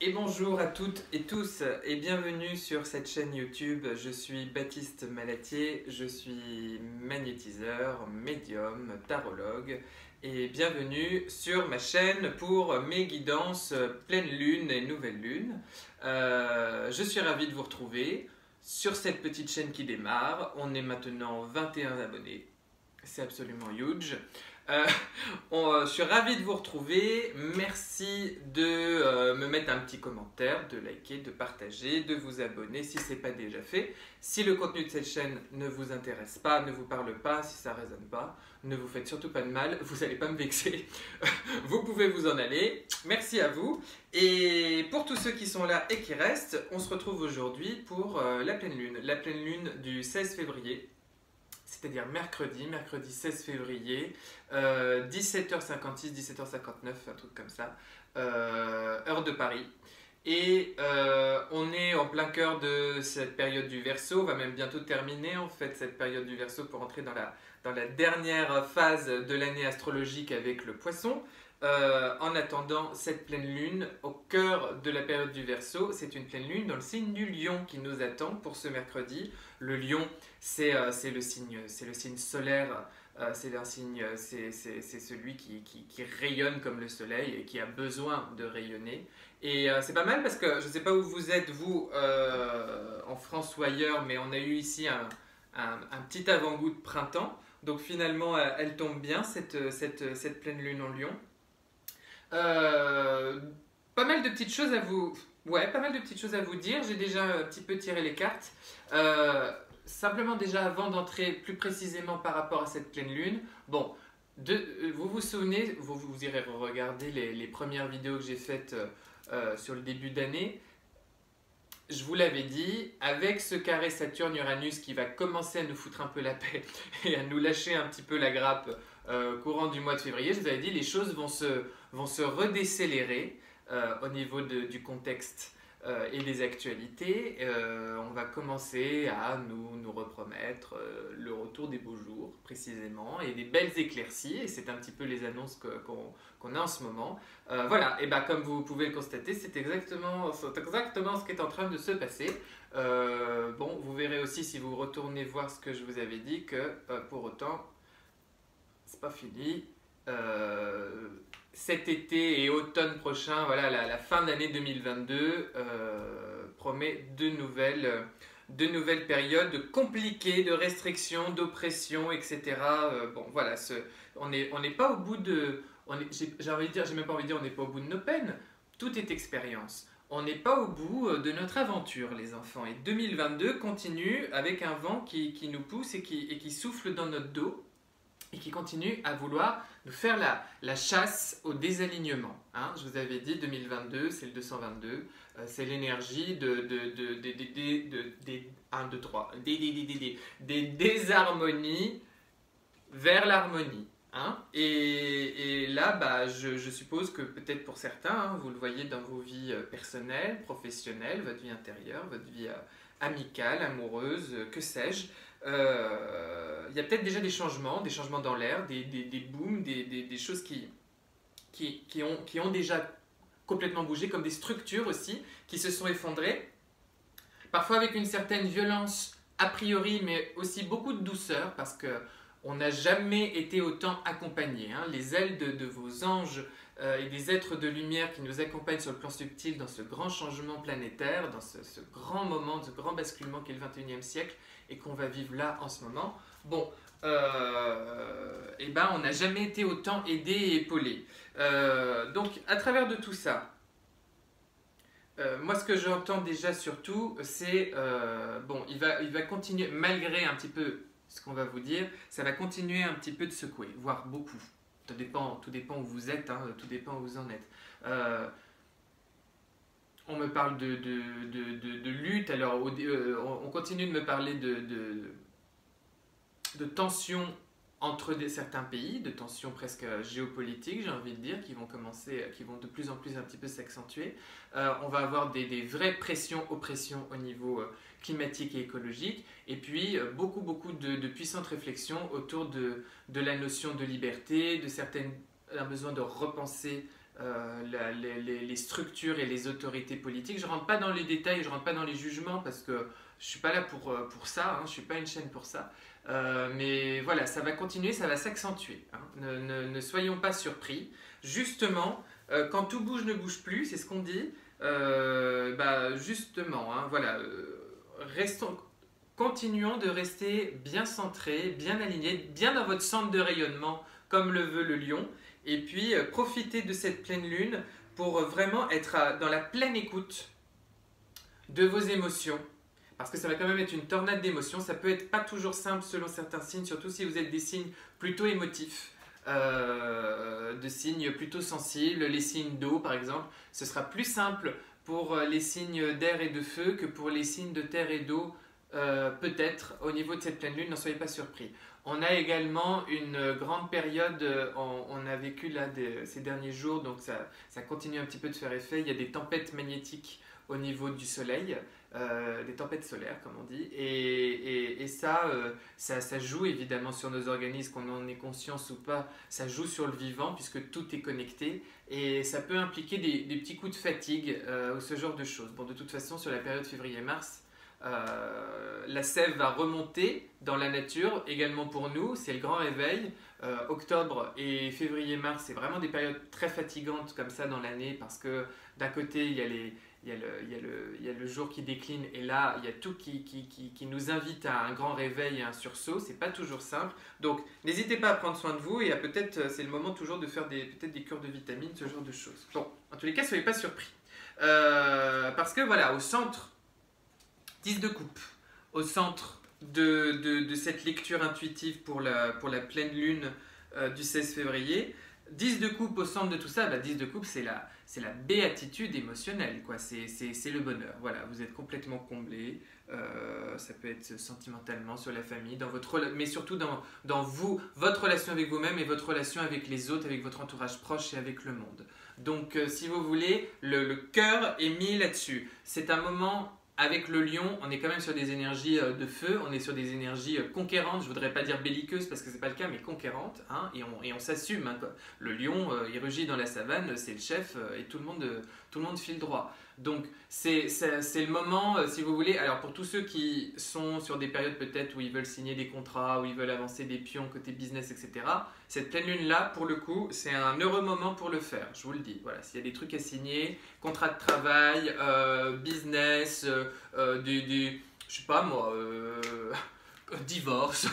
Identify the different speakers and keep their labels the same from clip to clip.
Speaker 1: Et bonjour à toutes et tous et bienvenue sur cette chaîne YouTube. Je suis Baptiste Malatier, je suis magnétiseur, médium, tarologue et bienvenue sur ma chaîne pour mes guidances pleine lune et nouvelle lune. Je suis ravi de vous retrouver sur cette petite chaîne qui démarre. On est maintenant 21 abonnés, c'est absolument huge. Euh, je suis ravi de vous retrouver. Merci de me mettre un petit commentaire, de liker, de partager, de vous abonner si ce n'est pas déjà fait. Si le contenu de cette chaîne ne vous intéresse pas, ne vous parle pas, si ça ne résonne pas, ne vous faites surtout pas de mal, vous n'allez pas me vexer. Vous pouvez vous en aller. Merci à vous. Et pour tous ceux qui sont là et qui restent, on se retrouve aujourd'hui pour la pleine lune du 16 février. C'est-à-dire mercredi 16 février, 17h56, 17h59, un truc comme ça, heure de Paris. Et on est en plein cœur de cette période du Verseau, on va même bientôt terminer en fait cette période du Verseau pour entrer dans la dernière phase de l'année astrologique avec le Poisson. En attendant cette pleine lune au cœur de la période du Verseau, c'est une pleine lune dans le signe du Lion qui nous attend pour ce mercredi. Le Lion, c'est le signe solaire, c'est celui qui rayonne comme le soleil et qui a besoin de rayonner. Et c'est pas mal parce que je ne sais pas où vous êtes, vous, en France ou ailleurs, mais on a eu ici un petit avant-goût de printemps. Donc finalement, elle tombe bien, cette pleine lune en Lion. Pas mal de petites choses à vous... Ouais, pas mal de petites choses à vous dire. J'ai déjà un petit peu tiré les cartes. Simplement déjà avant d'entrer plus précisément par rapport à cette pleine lune, bon, vous vous souvenez, vous irez regarder les premières vidéos que j'ai faites sur le début d'année. Je vous l'avais dit, avec ce carré Saturne-Uranus qui va commencer à nous foutre un peu la paix et à nous lâcher un petit peu la grappe courant du mois de février, je vous avais dit les choses vont se redécélérer au niveau du contexte et des actualités. On va commencer à nous repromettre le retour des beaux jours précisément et des belles éclaircies, et c'est un petit peu les annonces qu'on a en ce moment. Voilà, et bah, comme vous pouvez le constater, c'est exactement ce qui est en train de se passer. Bon, vous verrez aussi si vous retournez voir ce que je vous avais dit que pour autant c'est pas fini. Cet été et automne prochain, voilà, la fin d'année 2022 promet de nouvelles périodes compliquées de restrictions, d'oppression, etc. Bon, voilà, on n'est pas au bout de... J'ai envie de dire, j'ai même pas envie de dire on n'est pas au bout de nos peines. Tout est expérience. On n'est pas au bout de notre aventure, les enfants. Et 2022 continue avec un vent qui nous pousse et qui souffle dans notre dos, et qui continue à vouloir nous faire la chasse au désalignement. Hein, je vous avais dit, 2022, c'est le 222, c'est l'énergie des désharmonies vers l'harmonie. Hein, et là, bah, je suppose que peut-être pour certains, hein, vous le voyez dans vos vies personnelles, professionnelles, votre vie intérieure, votre vie amicale, amoureuse, que sais-je, il y a peut-être déjà des changements dans l'air, des booms, des choses qui ont déjà complètement bougé, comme des structures aussi qui se sont effondrées, parfois avec une certaine violence a priori, mais aussi beaucoup de douceur, parce que on n'a jamais été autant accompagné. Hein. Les ailes de vos anges et des êtres de lumière qui nous accompagnent sur le plan subtil dans ce grand changement planétaire, dans ce grand moment, ce grand basculement qu'est le 21e siècle et qu'on va vivre là en ce moment. Bon, et ben on n'a jamais été autant aidé et épaulé. Donc à travers de tout ça, moi ce que j'entends déjà surtout, c'est, bon, il va continuer, malgré un petit peu ce qu'on va vous dire, ça va continuer un petit peu de secouer, voire beaucoup. Tout dépend où vous êtes, hein, tout dépend où vous en êtes. On me parle de lutte, alors on continue de me parler de tensions entre certains pays, de tensions presque géopolitiques, j'ai envie de dire, qui vont de plus en plus un petit peu s'accentuer. On va avoir des vraies pressions, oppressions au niveau climatique et écologique, et puis beaucoup de puissantes réflexions autour de la notion de liberté, un besoin de repenser les structures et les autorités politiques. Je ne rentre pas dans les détails, je ne rentre pas dans les jugements parce que je ne suis pas là pour ça, hein, je ne suis pas une chaîne pour ça. Mais voilà, ça va continuer, ça va s'accentuer. Hein. Ne soyons pas surpris. Justement, quand tout bouge ne bouge plus, c'est ce qu'on dit. Justement, hein, voilà, continuons de rester bien centrés, bien alignés, bien dans votre centre de rayonnement, comme le veut le lion. Et puis, profitez de cette pleine lune pour vraiment être dans la pleine écoute de vos émotions. Parce que ça va quand même être une tornade d'émotions. Ça peut être pas toujours simple selon certains signes, surtout si vous êtes des signes plutôt émotifs, de signes plutôt sensibles. Les signes d'eau, par exemple, ce sera plus simple pour les signes d'air et de feu que pour les signes de terre et d'eau, peut-être au niveau de cette pleine lune, n'en soyez pas surpris. On a également une grande période, on a vécu là ces derniers jours, donc ça continue un petit peu de faire effet. Il y a des tempêtes magnétiques au niveau du soleil, des tempêtes solaires comme on dit, et ça joue évidemment sur nos organismes, qu'on en ait conscience ou pas, ça joue sur le vivant puisque tout est connecté, et ça peut impliquer des petits coups de fatigue ou ce genre de choses. Bon, de toute façon, sur la période février-mars, la sève va remonter dans la nature, également pour nous, c'est le grand réveil. Octobre et février-mars, c'est vraiment des périodes très fatigantes comme ça dans l'année, parce que d'un côté, il y a le jour qui décline, et là, il y a tout qui nous invite à un grand réveil et un sursaut. C'est pas toujours simple. Donc, n'hésitez pas à prendre soin de vous, et c'est le moment toujours de faire peut-être des cures de vitamines, ce genre de choses. Bon, en tous les cas, soyez pas surpris. Parce que voilà, au centre, 10 de coupe, au centre de cette lecture intuitive pour la pleine lune du 16 février, 10 de coupe au centre de tout ça, 10 de coupe, c'est la béatitude émotionnelle, quoi. C'est le bonheur. Voilà, vous êtes complètement comblé. Ça peut être sentimentalement, sur la famille, mais surtout dans votre relation avec vous-même et votre relation avec les autres, avec votre entourage proche et avec le monde. Donc, si vous voulez, le cœur est mis là-dessus. C'est un moment. Avec le lion, on est quand même sur des énergies de feu, on est sur des énergies conquérantes, je ne voudrais pas dire belliqueuses parce que ce n'est pas le cas, mais conquérantes, hein, et on s'assume. Hein, le lion, il rugit dans la savane, c'est le chef, et tout le monde file droit. Donc c'est le moment, si vous voulez, alors pour tous ceux qui sont sur des périodes peut-être où ils veulent signer des contrats, où ils veulent avancer des pions côté business, etc., cette pleine lune-là, pour le coup, c'est un heureux moment pour le faire, je vous le dis. Voilà, s'il y a des trucs à signer, contrat de travail, business, je sais pas moi, divorce,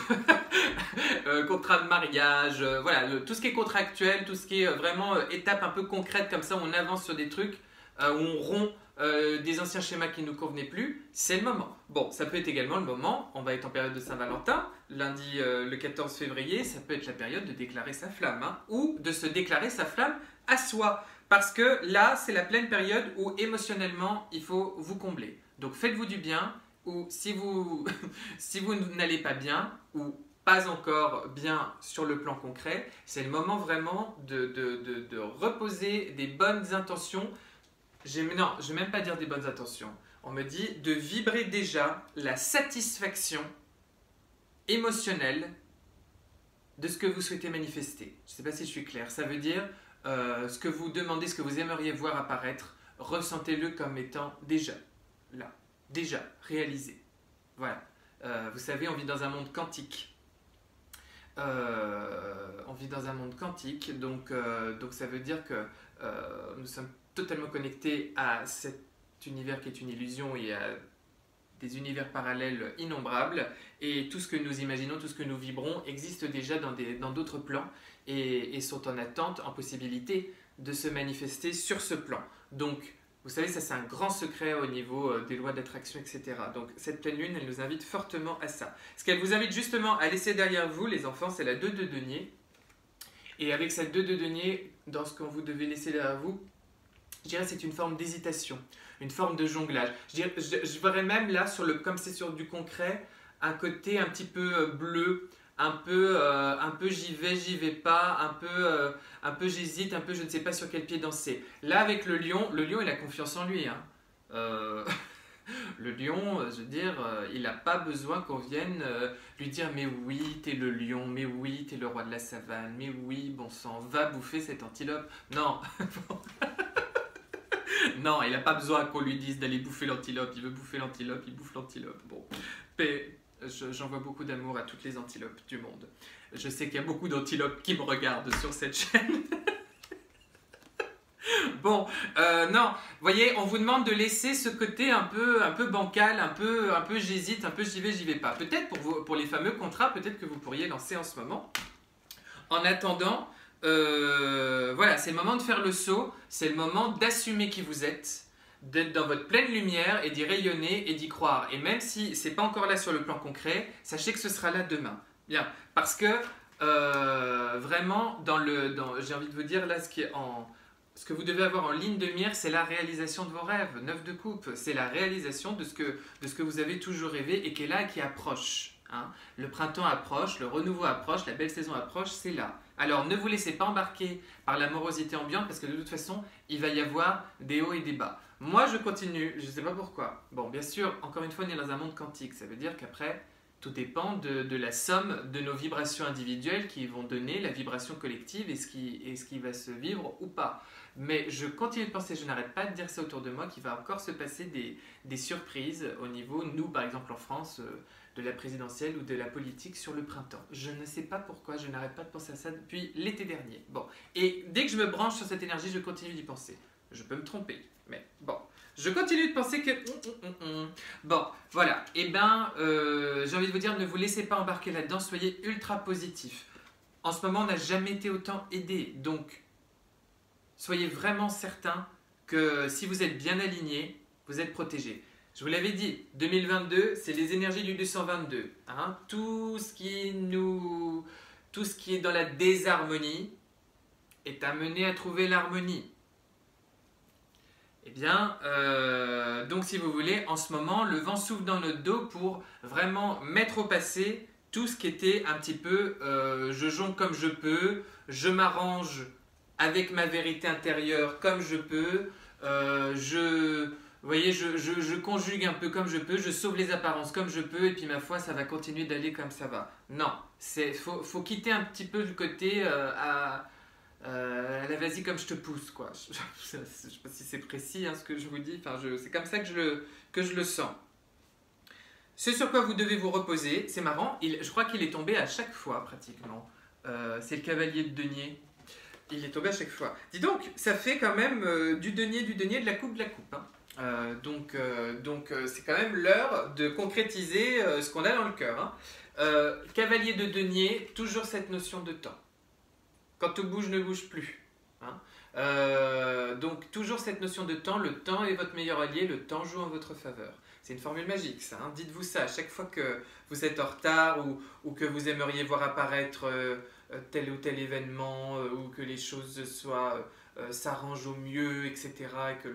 Speaker 1: contrat de mariage, voilà, tout ce qui est contractuel, tout ce qui est vraiment étape un peu concrète comme ça, où on avance sur des trucs, où on rompt des anciens schémas qui ne nous convenaient plus, c'est le moment. Bon, ça peut être également le moment, on va être en période de Saint-Valentin, lundi le 14 février, ça peut être la période de déclarer sa flamme, hein, ou de se déclarer sa flamme à soi, parce que là, c'est la pleine période où émotionnellement, il faut vous combler. Donc faites-vous du bien, ou si vous n'allez pas bien, ou pas encore bien sur le plan concret, c'est le moment vraiment de reposer des bonnes intentions. Non, je ne vais même pas dire des bonnes intentions. On me dit de vibrer déjà la satisfaction émotionnelle de ce que vous souhaitez manifester. Je ne sais pas si je suis clair. Ça veut dire ce que vous demandez, ce que vous aimeriez voir apparaître, ressentez-le comme étant déjà là, déjà réalisé. Voilà. Vous savez, on vit dans un monde quantique. Donc ça veut dire que nous sommes totalement connectés à cet univers qui est une illusion et à des univers parallèles innombrables, et tout ce que nous imaginons, tout ce que nous vibrons existe déjà dans d'autres plans et sont en attente, en possibilité de se manifester sur ce plan. Donc, vous savez, ça c'est un grand secret au niveau des lois d'attraction, etc. Donc cette pleine lune, elle nous invite fortement à ça. Ce qu'elle vous invite justement à laisser derrière vous, les enfants, c'est la 2 de denier. Et avec cette 2 de denier, dans ce que vous devez laisser derrière vous, je dirais c'est une forme d'hésitation, une forme de jonglage. Je verrais même là, comme c'est sur du concret, un côté un petit peu bleu, un peu j'y vais pas, un peu j'hésite, un peu je ne sais pas sur quel pied danser. Là avec le lion il a confiance en lui. Hein. Le lion, je veux dire, il n'a pas besoin qu'on vienne lui dire mais oui, t'es le lion, mais oui, t'es le roi de la savane, mais oui, bon sang, va bouffer cette antilope. Non, non, il n'a pas besoin qu'on lui dise d'aller bouffer l'antilope. Il veut bouffer l'antilope, il bouffe l'antilope. Bon, j'envoie beaucoup d'amour à toutes les antilopes du monde. Je sais qu'il y a beaucoup d'antilopes qui me regardent sur cette chaîne. Bon, non, vous voyez, on vous demande de laisser ce côté un peu bancal, un peu j'hésite, un peu j'y vais pas. Peut-être pour les fameux contrats, peut-être que vous pourriez lancer en ce moment. En attendant, voilà, c'est le moment de faire le saut, c'est le moment d'assumer qui vous êtes, d'être dans votre pleine lumière et d'y rayonner et d'y croire. Et même si c'est pas encore là sur le plan concret, sachez que ce sera là demain. Bien, parce que vraiment, j'ai envie de vous dire là, ce que vous devez avoir en ligne de mire, c'est la réalisation de vos rêves. 9 de coupe, c'est la réalisation de ce que vous avez toujours rêvé et qui est là et qui approche. Hein. Le printemps approche, le renouveau approche, la belle saison approche, c'est là. Alors ne vous laissez pas embarquer par la morosité ambiante parce que de toute façon, il va y avoir des hauts et des bas. Moi, je continue, je ne sais pas pourquoi. Bon, bien sûr, encore une fois, on est dans un monde quantique. Ça veut dire qu'après, tout dépend de la somme de nos vibrations individuelles qui vont donner la vibration collective et ce qui va se vivre ou pas. Mais je continue de penser, je n'arrête pas de dire ça autour de moi, qu'il va encore se passer des surprises au niveau, nous par exemple en France, de la présidentielle ou de la politique sur le printemps. Je ne sais pas pourquoi, je n'arrête pas de penser à ça depuis l'été dernier. Bon, et dès que je me branche sur cette énergie, je continue d'y penser. Je peux me tromper, mais bon. Je continue de penser que... Bon, voilà. Eh bien, j'ai envie de vous dire, ne vous laissez pas embarquer là-dedans, soyez ultra positif. En ce moment, on n'a jamais été autant aidé, donc soyez vraiment certain que si vous êtes bien aligné, vous êtes protégé. Je vous l'avais dit, 2022, c'est les énergies du 222. Hein. Tout ce qui est dans la désharmonie est amené à trouver l'harmonie. Eh bien, donc si vous voulez, en ce moment, le vent souffle dans notre dos pour vraiment mettre au passé tout ce qui était un petit peu je jongle comme je peux, je m'arrange avec ma vérité intérieure comme je peux, vous voyez, je conjugue un peu comme je peux, je sauve les apparences comme je peux, et puis ma foi, ça va continuer d'aller comme ça va. Non, faut quitter un petit peu le côté là, vas-y comme je te pousse, quoi. Je ne sais pas si c'est précis hein, ce que je vous dis, enfin, c'est comme ça que je le sens. Ce sur quoi vous devez vous reposer, c'est marrant, je crois qu'il est tombé à chaque fois pratiquement. C'est le cavalier de denier. Il est tombé à chaque fois. Dis donc, ça fait quand même du denier, de la coupe. Hein. Donc c'est quand même l'heure de concrétiser ce qu'on a dans le cœur. Hein. Cavalier de denier, toujours cette notion de temps. Quand tout bouge, ne bouge plus. Hein. Donc toujours cette notion de temps, le temps est votre meilleur allié, le temps joue en votre faveur. C'est une formule magique ça, hein. Dites-vous ça à chaque fois que vous êtes en retard ou que vous aimeriez voir apparaître tel ou tel événement ou que les choses s'arrangent au mieux, etc. Et que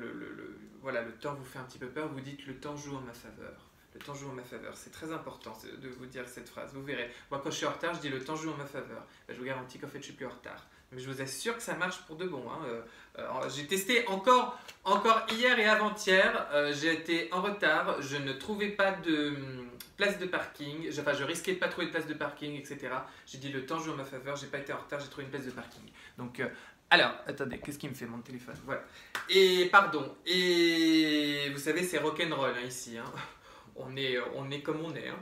Speaker 1: voilà, le temps vous fait un petit peu peur, vous dites le temps joue en ma faveur. Le temps joue en ma faveur. C'est très important de vous dire cette phrase. Vous verrez. Moi, quand je suis en retard, je dis le temps joue en ma faveur. Ben, je vous garantis qu'en fait, je suis plus en retard. Mais je vous assure que ça marche pour de bon. Hein. J'ai testé encore hier et avant-hier. J'ai été en retard. Je ne trouvais pas de place de parking. Enfin, je risquais de pas trouver de place de parking, etc. J'ai dit le temps joue en ma faveur. J'ai pas été en retard. J'ai trouvé une place de parking. Donc, alors, attendez, qu'est-ce qui me fait mon téléphone? Voilà. Et pardon. Et vous savez, c'est rock'n'roll hein, ici. Hein. On est comme on est. Hein.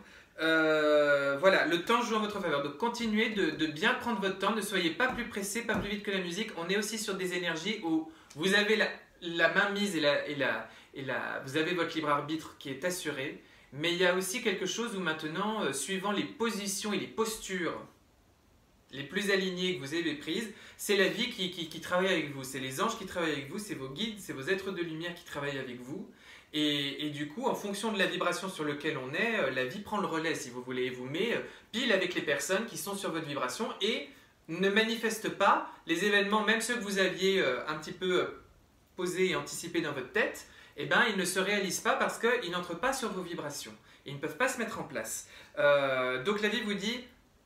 Speaker 1: Voilà, le temps joue en votre faveur. Donc continuez de bien prendre votre temps. Ne soyez pas plus pressé, pas plus vite que la musique. On est aussi sur des énergies où vous avez la main mise vous avez votre libre arbitre qui est assuré. Mais il y a aussi quelque chose où maintenant, suivant les positions et les postures les plus alignées que vous avez prises, c'est la vie qui travaille avec vous. C'est les anges qui travaillent avec vous, c'est vos guides, c'est vos êtres de lumière qui travaillent avec vous. Et du coup, en fonction de la vibration sur laquelle on est, la vie prend le relais, si vous voulez, et vous met pile avec les personnes qui sont sur votre vibration et ne manifeste pas les événements, même ceux que vous aviez un petit peu posés et anticipés dans votre tête, eh ben, ils ne se réalisent pas parce qu'ils n'entrent pas sur vos vibrations. Ils ne peuvent pas se mettre en place. Donc la vie vous dit,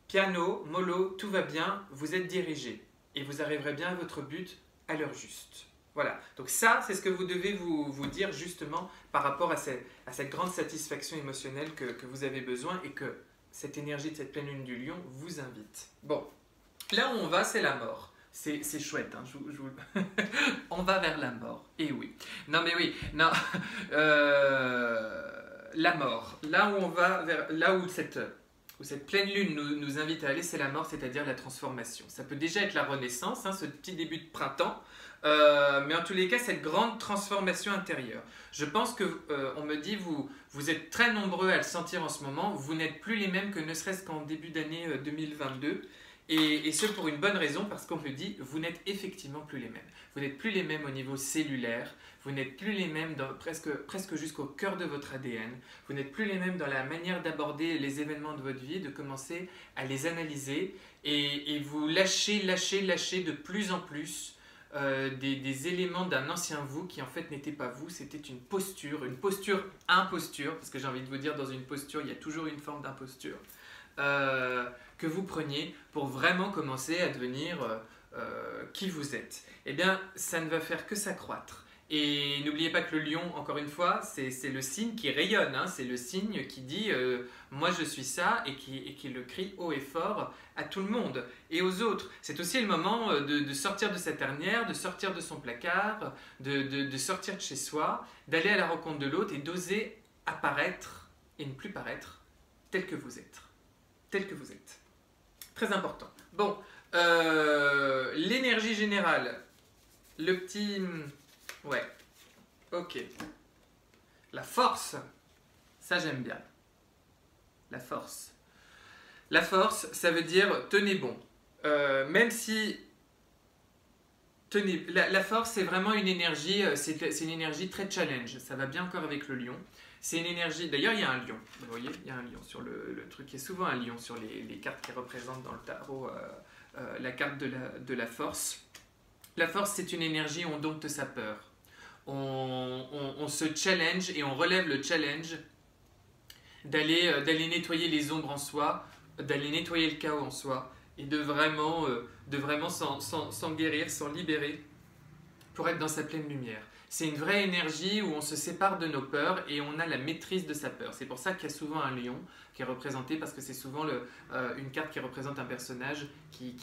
Speaker 1: piano, mollo, tout va bien, vous êtes dirigé et vous arriverez bien à votre but à l'heure juste. Voilà, donc ça, c'est ce que vous devez vous dire justement par rapport à cette grande satisfaction émotionnelle que vous avez besoin et que cette énergie de cette pleine lune du lion vous invite. Bon, là où on va, c'est la mort. C'est chouette, hein, on va vers la mort. Et oui. Non mais oui, non. La mort. Là où on va vers, là où cette pleine lune nous invite à aller, c'est la mort, c'est-à-dire la transformation. Ça peut déjà être la renaissance, hein, ce petit début de printemps, mais en tous les cas, cette grande transformation intérieure. Je pense que, on me dit, vous êtes très nombreux à le sentir en ce moment, vous n'êtes plus les mêmes que ne serait-ce qu'en début d'année 2022, et ce pour une bonne raison, parce qu'on me dit, vous n'êtes effectivement plus les mêmes. Vous n'êtes plus les mêmes au niveau cellulaire, vous n'êtes plus les mêmes presque jusqu'au cœur de votre ADN, vous n'êtes plus les mêmes dans la manière d'aborder les événements de votre vie, de commencer à les analyser, et vous lâchez de plus en plus des éléments d'un ancien vous qui en fait n'était pas vous, c'était une posture imposture, parce que j'ai envie de vous dire, dans une posture, il y a toujours une forme d'imposture, que vous preniez pour vraiment commencer à devenir qui vous êtes. Eh bien, ça ne va faire que s'accroître. Et n'oubliez pas que le lion, encore une fois, c'est le signe qui rayonne, hein, c'est le signe qui dit moi je suis ça, et qui le crie haut et fort à tout le monde et aux autres. C'est aussi le moment de sortir de sa tanière, de sortir de son placard, de sortir de chez soi, d'aller à la rencontre de l'autre et d'oser apparaître et ne plus paraître tel que vous êtes. Tel que vous êtes. Très important. Bon, l'énergie générale, le petit... Ouais, ok. La force, ça j'aime bien. La force. La force, ça veut dire tenez bon. Même si... La force, c'est vraiment une énergie, c'est une énergie très challenge. Ça va bien encore avec le lion. C'est une énergie... D'ailleurs, il y a un lion. Vous voyez, il y a un lion sur le truc. Il y a souvent un lion sur les cartes qui représentent dans le tarot la carte de la force. La force, c'est une énergie où on dompte sa peur. On se challenge et on relève le challenge d'aller nettoyer les ombres en soi, d'aller nettoyer le chaos en soi et de vraiment s'en guérir, s'en libérer pour être dans sa pleine lumière. C'est une vraie énergie où on se sépare de nos peurs et on a la maîtrise de sa peur. C'est pour ça qu'il y a souvent un lion qui est représenté, parce que c'est souvent une carte qui représente un personnage qui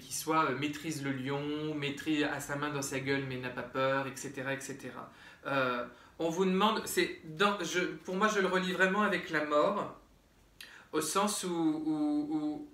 Speaker 1: soit maîtrise le lion, maîtrise à sa main dans sa gueule mais n'a pas peur, etc. etc. On vous demande, pour moi je le relie vraiment avec la mort, au sens où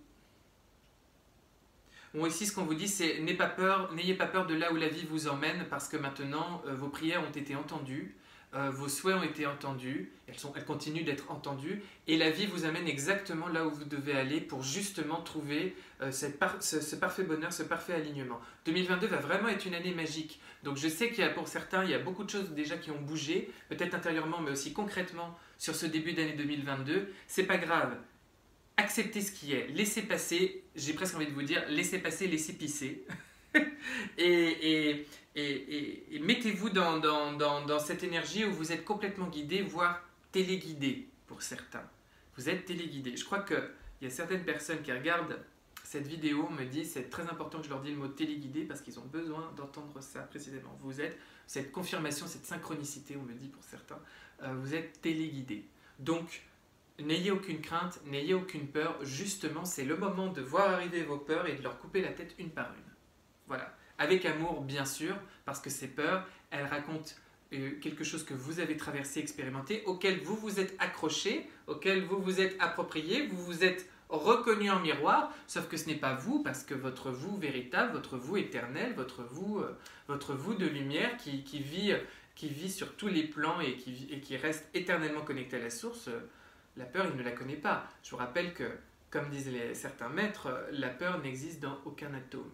Speaker 1: ici, ce qu'on vous dit, c'est n'ayez pas peur de là où la vie vous emmène, parce que maintenant, vos prières ont été entendues, vos souhaits ont été entendus, elles continuent d'être entendues, et la vie vous amène exactement là où vous devez aller pour justement trouver ce parfait bonheur, ce parfait alignement. 2022 va vraiment être une année magique. Donc je sais qu'il y a pour certains, il y a beaucoup de choses déjà qui ont bougé, peut-être intérieurement, mais aussi concrètement sur ce début d'année 2022. C'est pas grave. Acceptez ce qui est, laissez passer, j'ai presque envie de vous dire, laissez passer, laissez pisser. et mettez-vous dans cette énergie où vous êtes complètement guidé, voire téléguidé pour certains. Vous êtes téléguidé. Je crois qu'il y a certaines personnes qui regardent cette vidéo, me disent c'est très important que je leur dise le mot téléguidé parce qu'ils ont besoin d'entendre ça précisément. Vous êtes, cette confirmation, cette synchronicité, on me dit pour certains, vous êtes téléguidé. Donc, n'ayez aucune crainte, n'ayez aucune peur, justement c'est le moment de voir arriver vos peurs et de leur couper la tête une par une. Voilà, avec amour bien sûr, parce que ces peurs, elles racontent quelque chose que vous avez traversé, expérimenté, auquel vous vous êtes accroché, auquel vous vous êtes approprié, vous vous êtes reconnu en miroir, sauf que ce n'est pas vous, parce que votre vous véritable, votre vous éternel, votre vous de lumière qui vit sur tous les plans et qui reste éternellement connecté à la source. La peur, il ne la connaît pas. Je vous rappelle que, comme disent certains maîtres, la peur n'existe dans aucun atome.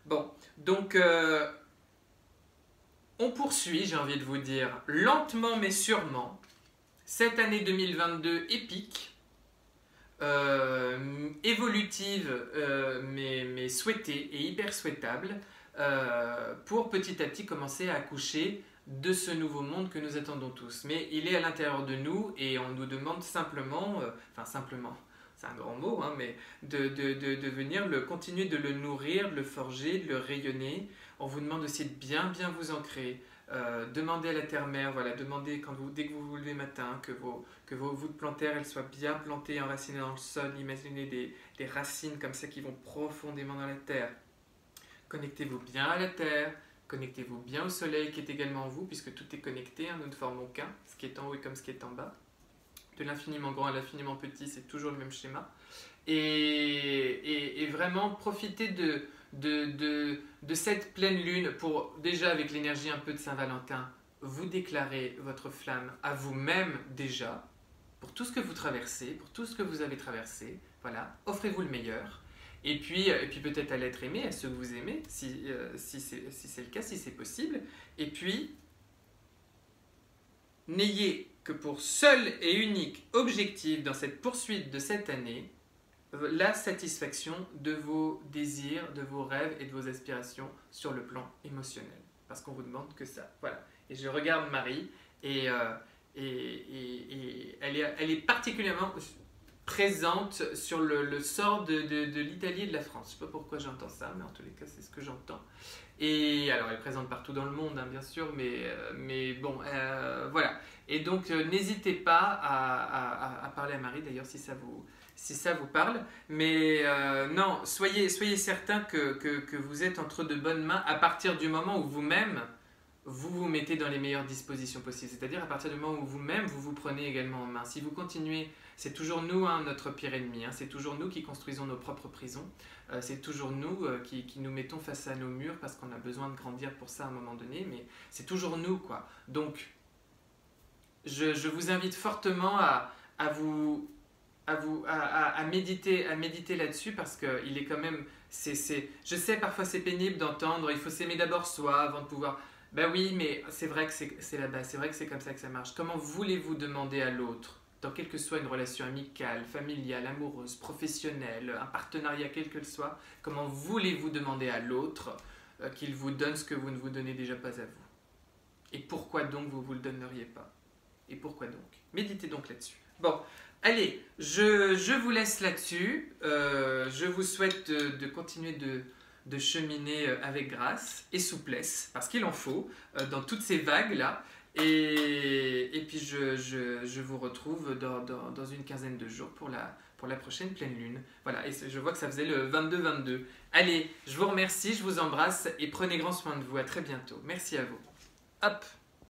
Speaker 1: Bon, donc, on poursuit, j'ai envie de vous dire, lentement mais sûrement, cette année 2022 épique, évolutive mais souhaitée et hyper souhaitable, pour petit à petit commencer à accoucher de ce nouveau monde que nous attendons tous. Mais il est à l'intérieur de nous et on nous demande simplement, c'est un grand mot, hein, mais de venir continuer de le nourrir, de le forger, de le rayonner. On vous demande aussi de bien vous ancrer. Demandez à la terre-mère, voilà, demandez dès que vous vous levez le matin, que vos voûtes plantaires elles soient bien plantées, enracinées dans le sol. Imaginez des racines comme ça qui vont profondément dans la terre. Connectez-vous bien à la terre, connectez-vous bien au soleil qui est également en vous, puisque tout est connecté, hein, nous ne formons qu'un, ce qui est en haut est comme ce qui est en bas. De l'infiniment grand à l'infiniment petit, c'est toujours le même schéma. Et vraiment profitez de cette pleine lune pour, déjà avec l'énergie un peu de Saint-Valentin, vous déclarer votre flamme à vous-même déjà, pour tout ce que vous traversez, pour tout ce que vous avez traversé. Voilà, offrez-vous le meilleur. Et puis peut-être à l'être aimé, à ceux que vous aimez, si c'est le cas, si c'est possible. Et puis, n'ayez que pour seul et unique objectif dans cette poursuite de cette année, la satisfaction de vos désirs, de vos rêves et de vos aspirations sur le plan émotionnel. Parce qu'on vous demande que ça. Voilà. Et je regarde Marie et elle est particulièrement présente sur le sort de l'Italie et de la France. Je ne sais pas pourquoi j'entends ça, mais en tous les cas, c'est ce que j'entends. Et alors, elle est présente partout dans le monde, hein, bien sûr, mais bon, voilà. Et donc, n'hésitez pas à parler à Marie, d'ailleurs, si ça vous parle. Mais non, soyez certain que vous êtes entre de bonnes mains à partir du moment où vous-même, vous vous mettez dans les meilleures dispositions possibles. C'est-à-dire à partir du moment où vous-même, vous vous prenez également en main. Si vous continuez, c'est toujours nous, hein, notre pire ennemi. Hein, c'est toujours nous qui construisons nos propres prisons. C'est toujours nous qui nous mettons face à nos murs parce qu'on a besoin de grandir pour ça à un moment donné. Mais c'est toujours nous, quoi. Donc, je vous invite fortement à méditer là-dessus parce qu'il est quand même... je sais, parfois c'est pénible d'entendre, il faut s'aimer d'abord soi avant de pouvoir... Ben oui, mais c'est vrai que c'est la base, c'est vrai que c'est comme ça que ça marche. Comment voulez-vous demander à l'autre, dans quelle que soit une relation amicale, familiale, amoureuse, professionnelle, un partenariat quel que soit, comment voulez-vous demander à l'autre qu'il vous donne ce que vous ne vous donnez déjà pas à vous? Et pourquoi donc vous ne vous le donneriez pas? Et pourquoi donc? Méditez donc là-dessus. Bon, allez, je vous laisse là-dessus. Je vous souhaite de continuer de cheminer avec grâce et souplesse, parce qu'il en faut, dans toutes ces vagues-là. Et puis je vous retrouve dans une quinzaine de jours pour la prochaine pleine lune. Voilà, et je vois que ça faisait le 22-22. Allez, je vous remercie, je vous embrasse et prenez grand soin de vous. À très bientôt. Merci à vous. Hop!